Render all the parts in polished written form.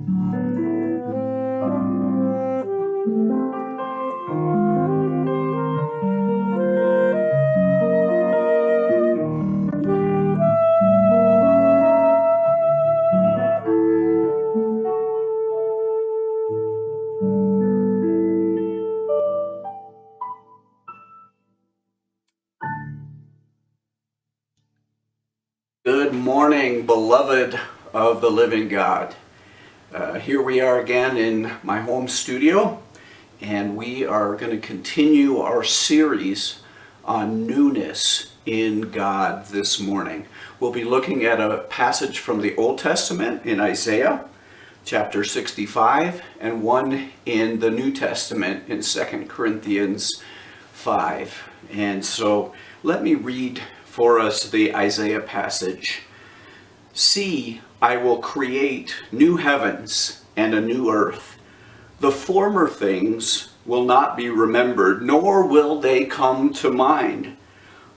Good morning, beloved of the living God. Here we are again in my home studio, and we are going to continue our series on newness in God this morning. We'll be looking at a passage from the Old Testament in Isaiah chapter 65 and one in the New Testament in 2 Corinthians 5. And so let me read for us the Isaiah passage. See, I will create new heavens and a new earth. The former things will not be remembered, nor will they come to mind.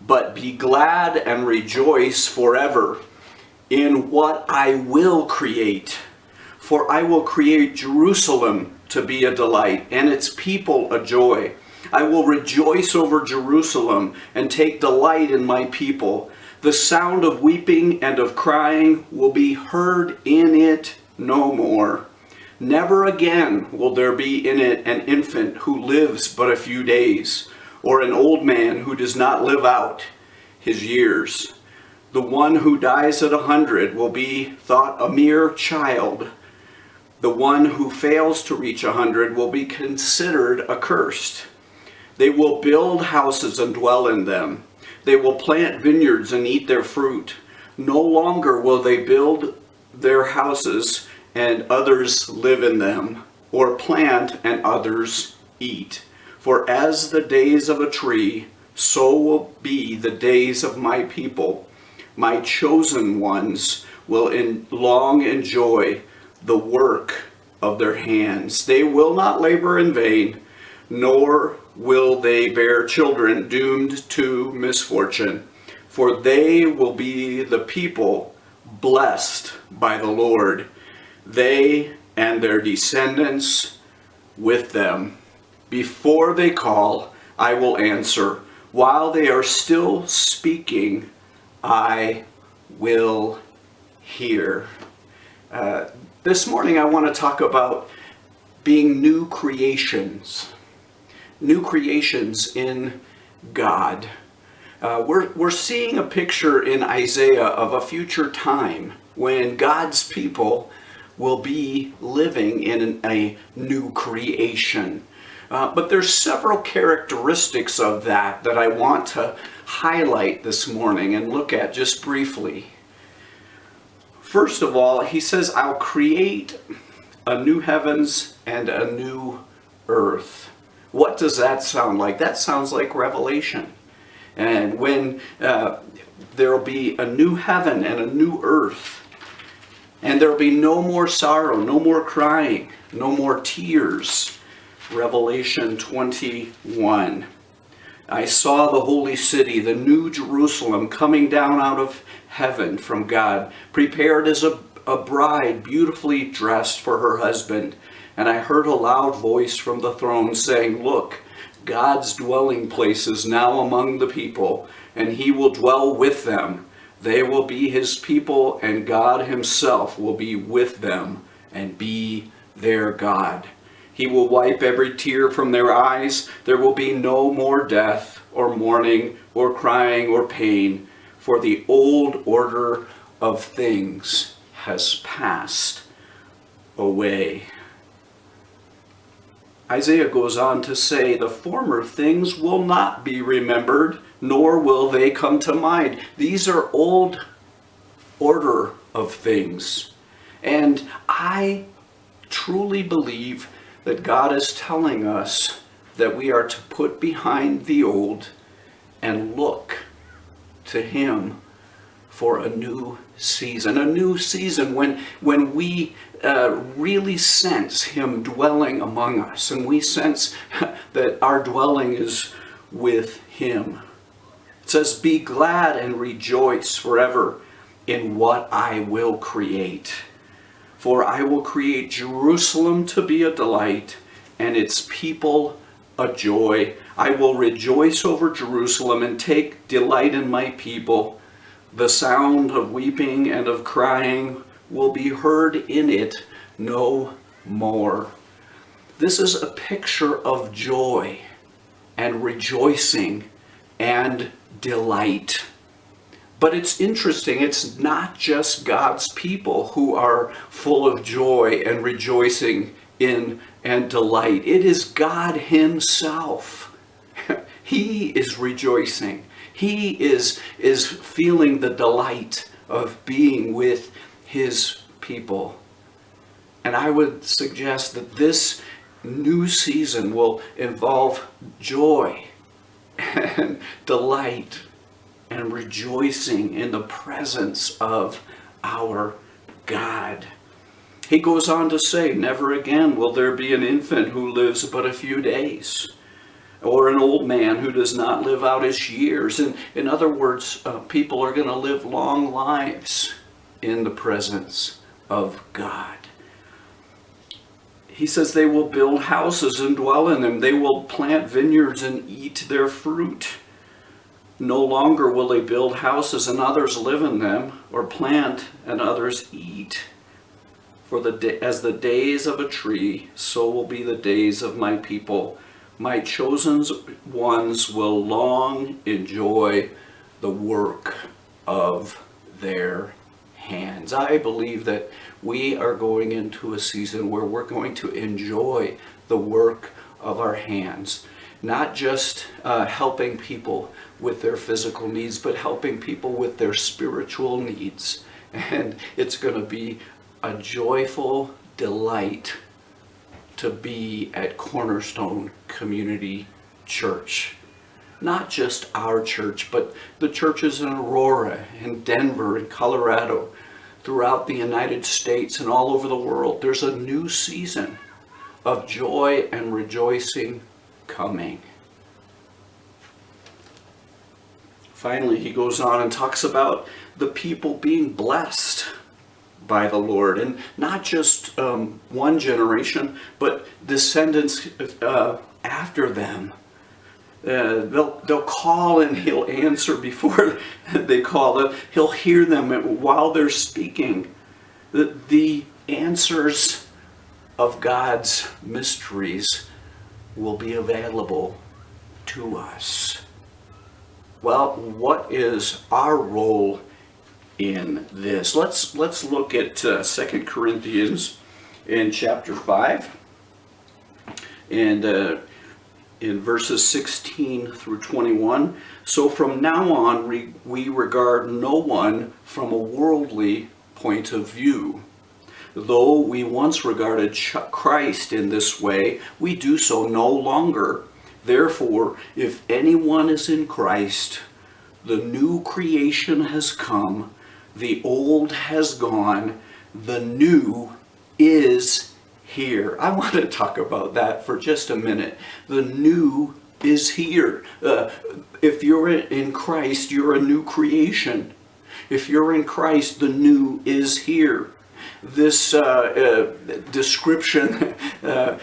But be glad and rejoice forever in what I will create. For I will create Jerusalem to be a delight, and its people a joy. I will rejoice over Jerusalem and take delight in my people. The sound of weeping and of crying will be heard in it no more. Never again will there be in it an infant who lives but a few days, or an old man who does not live out his years. The one who dies at 100 will be thought a mere child. The one who fails to reach 100 will be considered accursed. They will build houses and dwell in them. They will plant vineyards and eat their fruit. No longer will they build their houses and others live in them, or plant and others eat. For as the days of a tree, so will be the days of my people. My chosen ones will long enjoy the work of their hands. They will not labor in vain, nor will they bear children doomed to misfortune. For they will be the people blessed by the Lord, they and their descendants with them. Before they call, I will answer. While they are still speaking, I will hear. This morning I want to talk about being new creations. New creations in God. We're seeing a picture in Isaiah of a future time when God's people will be living in a new creation. But there's several characteristics of that I want to highlight this morning and look at just briefly. First of all, he says, I'll create a new heavens and a new earth. What does that sound like? That sounds like Revelation. And when there'll be a new heaven and a new earth, and there'll be no more sorrow, no more crying, no more tears. Revelation 21. I saw the holy city, the new Jerusalem, coming down out of heaven from God, prepared as a bride beautifully dressed for her husband. And I heard a loud voice from the throne saying, Look, God's dwelling place is now among the people, and he will dwell with them. They will be his people, and God himself will be with them and be their God. He will wipe every tear from their eyes. There will be no more death, or mourning, or crying, or pain, for the old order of things has passed away. Isaiah goes on to say, the former things will not be remembered, nor will they come to mind. These are old order of things. And I truly believe that God is telling us that we are to put behind the old and look to him for a new season when we really sense him dwelling among us, and we sense that our dwelling is with him. It says, be glad and rejoice forever in what I will create. For I will create Jerusalem to be a delight, and its people a joy. I will rejoice over Jerusalem and take delight in my people. The sound of weeping and of crying will be heard in it no more. This is a picture of joy and rejoicing and delight. But it's interesting, it's not just God's people who are full of joy and rejoicing in and delight. It is God himself. He is rejoicing. He is feeling the delight of being with his people. And I would suggest that this new season will involve joy and delight and rejoicing in the presence of our God. He goes on to say, never again will there be an infant who lives but a few days, or an old man who does not live out his years. And in other words, people are going to live long lives in the presence of God. He says they will build houses and dwell in them. They will plant vineyards and eat their fruit. No longer will they build houses and others live in them, or plant and others eat. For as the days of a tree, so will be the days of my people. My chosen ones will long enjoy the work of their hands. I believe that we are going into a season where we're going to enjoy the work of our hands. Not just helping people with their physical needs, but helping people with their spiritual needs. And it's going to be a joyful delight to be at Cornerstone Community Church. Not just our church, but the churches in Aurora, in Denver, in Colorado, throughout the United States and all over the world. There's a new season of joy and rejoicing coming. Finally, he goes on and talks about the people being blessed by the Lord, and not just one generation, but descendants after them. They'll call and he'll answer before they call. He'll hear them while they're speaking. The answers of God's mysteries will be available to us. Well, what is our role in this? Let's look at 2 Corinthians in chapter 5 and in verses 16 through 21. So from now on we regard no one from a worldly point of view. Though we once regarded Christ in this way, we do so no longer. Therefore, if anyone is in Christ, the new creation has come, the old has gone, the new is here. I want to talk about that for just a minute. The new is here. If you're in Christ, you're a new creation. If you're in Christ, the new is here. This description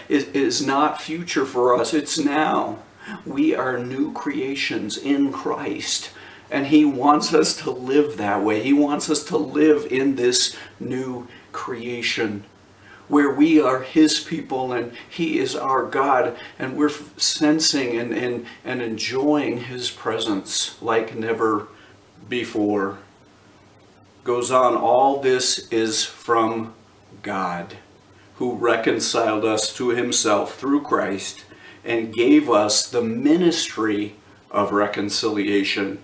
is not future for us, it's now. We are new creations in Christ, and He wants us to live that way. He wants us to live in this new creation where we are His people and He is our God, and we're sensing and enjoying His presence like never before. Goes on, all this is from God, who reconciled us to Himself through Christ and gave us the ministry of reconciliation,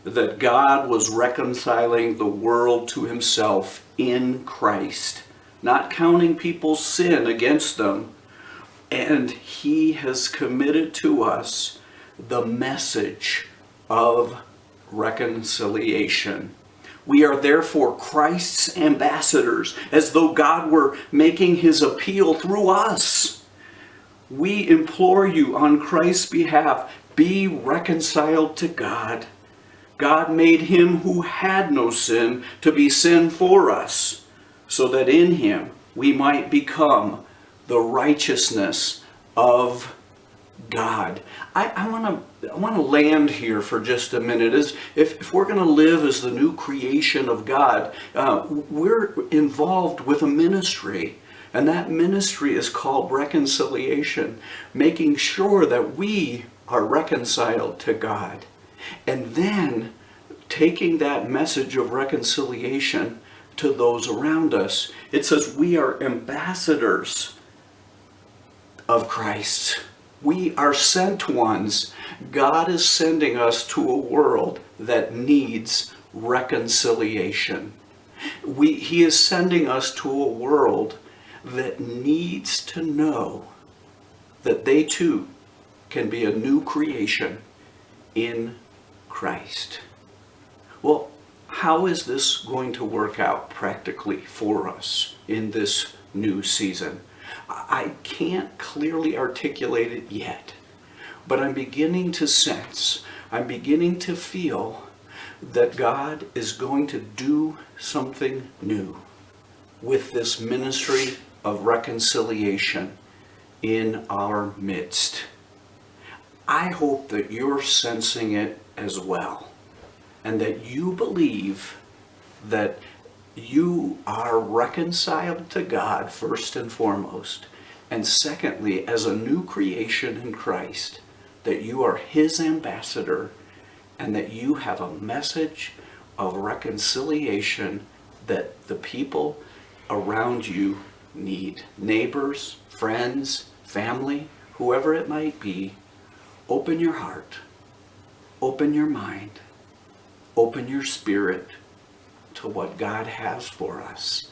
that God was reconciling the world to Himself in Christ, not counting people's sin against them, and He has committed to us the message of reconciliation. We are therefore Christ's ambassadors, as though God were making His appeal through us. We implore you on Christ's behalf, be reconciled to God. God made Him who had no sin to be sin for us, so that in him we might become the righteousness of God. I want to land here for just a minute. If we're going to live as the new creation of God, we're involved with a ministry, and that ministry is called reconciliation, making sure that we are reconciled to God, and then taking that message of reconciliation to those around us. It says we are ambassadors of Christ. We are sent ones. God is sending us to a world that needs reconciliation. He is sending us to a world that needs to know that they too can be a new creation in Christ. Well, how is this going to work out practically for us in this new season? I can't clearly articulate it yet, but I'm beginning to sense, I'm beginning to feel that God is going to do something new with this ministry of reconciliation in our midst. I hope that you're sensing it as well, and that you believe that you are reconciled to God first and foremost, and secondly, as a new creation in Christ, that you are his ambassador, and that you have a message of reconciliation that the people around you need. Neighbors, friends, family, whoever it might be, open your heart, open your mind, open your spirit to what God has for us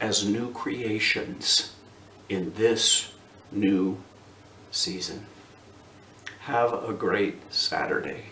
as new creations in this new season. Have a great Saturday.